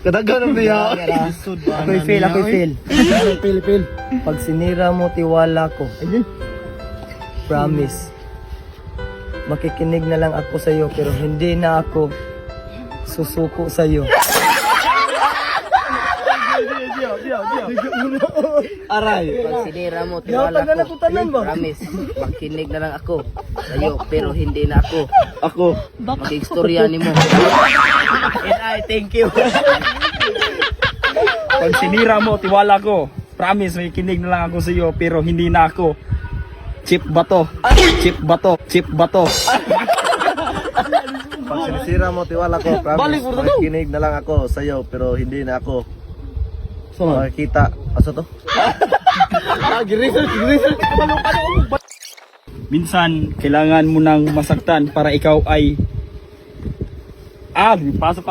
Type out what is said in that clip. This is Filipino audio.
Kadaghan niya. Ako'y fail. Pil. Pag sinira mo tiwala ko, promise, makikinig na lang ako sa'yo pero hindi na ako susuko sa'yo. Aray. Pag sinira mo, tiwala ko. Promise, makinig na lang ako sa'yo, pero hindi na ako. Ako. Mag-istoryanin mo. And I thank you. Pag sinira mo, tiwala ko. Promise, may kinig na lang ako sa iyo, pero hindi na ako. Chip bato. Pag sinisira mo, tiwala ko. Promise, makikinig na lang ako sa'yo, pero hindi na ako. Makikita. Asa to? Minsan, kailangan mo nang masaktan para ikaw ay... Pasok.